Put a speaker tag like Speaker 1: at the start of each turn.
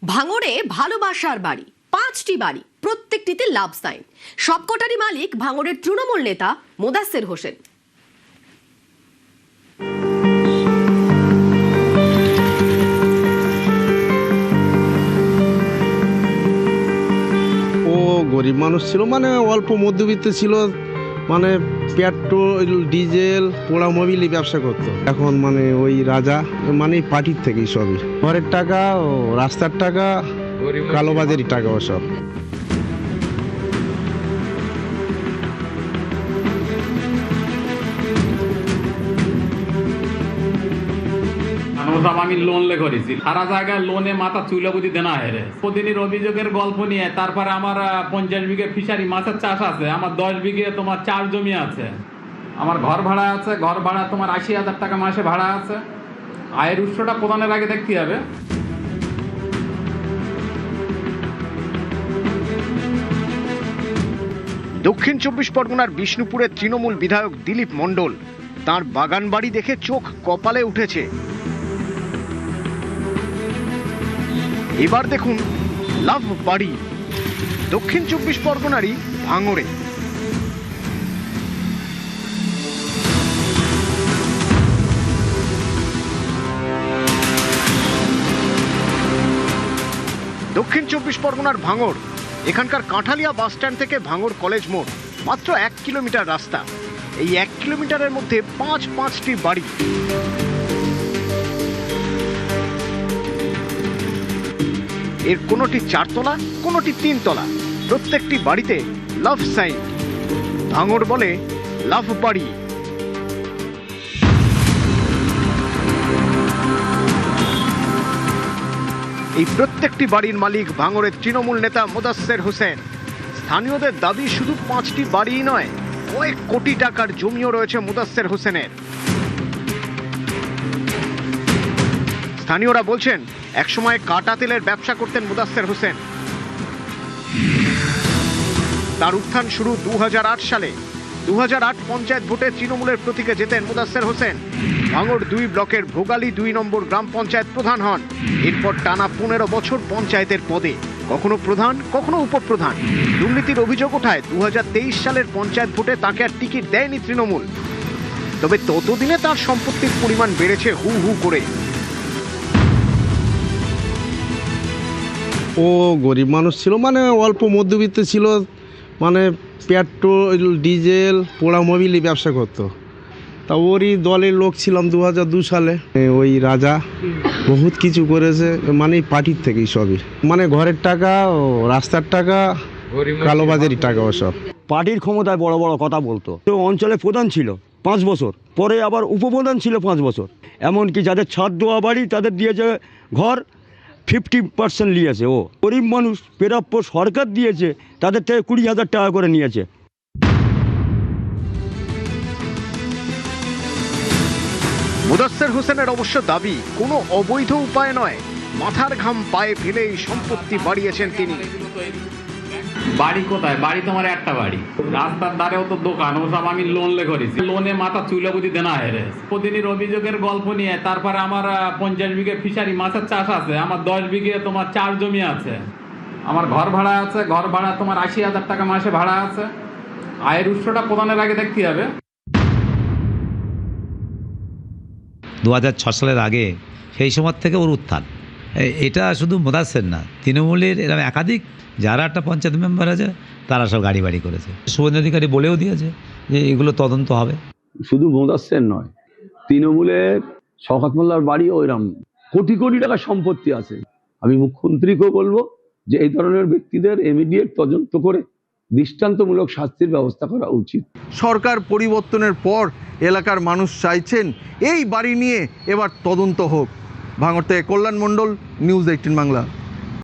Speaker 1: ভাঙড়ে ভালোবাসার বাড়ি, 5টি বাড়ি, প্রত্যেকটিতে লাভ সাইন। সবকটারই মালিক ভাঙড়ের তৃণমূল নেতা মোদাসের হোসেন।
Speaker 2: ও গরিব মানুষ ছিল, মানে অল্প মধ্যবিত্ত ছিল, মানে পেট্রোল ডিজেল পোড়া মোবিলই ব্যবসা করতো। এখন মানে ওই রাজা, মানে পার্টির থেকেই সবই, ঘরের টাকা ও রাস্তার টাকা, কালোবাজারি টাকা ওসব।
Speaker 3: আমি লোন লে করেছি, সারা জায়গায় লোনে মাথা চুলাবুদি দেনা হেরে। প্রতিদিনের অভিযোগের গল্প নিয়ে তারপরে আমার 50 বিঘে ফিশারি মাছের চাষ আছে, আমার 10 বিঘে তোমার চার জমি আছে, আমার ঘর ভাড়া আছে, ঘর ভাড়া তোমার 80,000 টাকা মাসে ভাড়া আছে। আয়ের উৎসটা প্রদানের আগে দেখতে হবে।
Speaker 4: দক্ষিণ 24 পরগনার বিষ্ণুপুরের তৃণমূল বিধায়ক দিলীপ মণ্ডল তার বাগান বাড়ি দেখে চোখ কপালে উঠেছে। এবার দেখুন লাভ বাড়ি দক্ষিণ 24 পরগনারই ভাঙড়ে। দক্ষিণ 24 পরগনার ভাঙড়, এখানকার কাঁঠালিয়া বাস স্ট্যান্ড থেকে ভাঙড় কলেজ মোড় মাত্র 1 কিলোমিটার রাস্তা। এই 1 কিলোমিটারের মধ্যে পাঁচটি বাড়ি। এর কোনোটি 4 তলা, কোনোটি 3 তলা, প্রত্যেকটি বাড়িতে লাভ সাইন। ভাঙড় বলে লাভ বাড়ি। এই প্রত্যেকটি বাড়ির মালিক ভাঙড়ের তৃণমূল নেতা মোদাসের হোসেন। স্থানীয়দের দাবি শুধু 5টি বাড়িই নয়, কয়েক কোটি টাকার জমিও রয়েছে মোদাসের হোসেনের। স্থানীয়রা বলছেন একসময় কাটা তেলের ব্যবসা করতেন মোদাসের হোসেন। তার উত্থান শুরু 2008 সালে। 2008 পঞ্চায়েত ভোটে তৃণমূলের প্রতীকে জেতেন মোদাসের হোসেন। ভাঙড় 2 ব্লকের ভোগালী 2 নম্বর গ্রাম পঞ্চায়েত প্রধান হন। এরপর টানা 15 বছর পঞ্চায়েতের পদে, কখনো প্রধান, কখনো উপপ্রধান। দুর্নীতির অভিযোগ ওঠায় 2023 সালের পঞ্চায়েত ভোটে তাকে আর টিকিট দেয়নি তৃণমূল। তবে ততদিনে তার সম্পত্তির পরিমাণ বেড়েছে হু হু করে।
Speaker 2: ও গরিব মানুষ ছিল, মানে অল্প মধ্যবিত্ত ছিল, মানে পেট্রোল ডিজেল পোড়া মোবিলই ব্যবসা করতো। তা ওরই দলের লোক ছিলাম 2002 সালে। ওই রাজা বহুত কিছু করেছে, মানে পার্টির থেকেই সবই, মানে ঘরের টাকা ও রাস্তার টাকা, কালোবাজারি টাকা ওসব।
Speaker 5: পার্টির ক্ষমতায় বড় বড় কথা বলতো। তো অঞ্চলে প্রধান ছিল 5 বছর, পরে আবার উপপ্রধান ছিল 5 বছর। এমনকি যাদের ছাদ দেওয়া বাড়ি তাদের দিয়েছে ঘর 50% নিয়েছে। ও গরিব মানুষ, প্রাপ্য সরকার দিয়েছে, তাদের থেকে 20,000 টাকা করে নিয়েছে।
Speaker 4: মোদাসের হোসেনের অবশ্য দাবি কোনো অবৈধ উপায় নয়, মাথার ঘাম পায়ে ফেলে এই সম্পত্তি বাড়িয়েছেন তিনি।
Speaker 3: বাড়ি কোথায়? বাড়ি তোমার একটা বাড়ি, রাস্তার ধারেও তো দোকান, ওসব আমি লোন লে করেছি, লোনে মাথা চুলাবুদি দেনা হেরে। প্রতিদিনের অভিযোগের গল্প নিয়ে তারপরে আমার 50 বিঘে ফিশারি মাছের চাষ আছে, আমার 10 বিঘে তোমার চার জমি আছে, আমার ঘর ভাড়া আছে, ঘর ভাড়া তোমার 80,000 টাকা মাসে ভাড়া আছে। আয়ের উৎসটা প্রদানের আগে দেখতে হবে।
Speaker 6: 2006 সালের আগে, সেই সময় থেকে ওর উত্থান। এটা শুধু মোদাসের না, তৃণমূলের এরকম একাধিক যারা একটা পঞ্চায়েত মেম্বার আছে তারা সব গাড়ি বাড়ি করেছে। শুভেন্দু অধিকারী বলেও দিয়েছে যে এগুলো তদন্ত হবে।
Speaker 7: শুধু মোদাসের নয়, তৃণমূলের শওকত মোল্লার বাড়িও ওইরকম কোটি কোটি টাকার সম্পত্তি আছে। আমি মুখ্যমন্ত্রীকেও বলবো যে এই ধরনের ব্যক্তিদের ইমিডিয়েট তদন্ত করে দৃষ্টান্তমূলক শাস্তির ব্যবস্থা করা উচিত।
Speaker 8: সরকার পরিবর্তনের পর এলাকার মানুষ চাইছেন এই বাড়ি নিয়ে এবার তদন্ত হোক। ভাঙড় থেকে কল্যাণ মণ্ডল, নিউজ 18 বাংলা।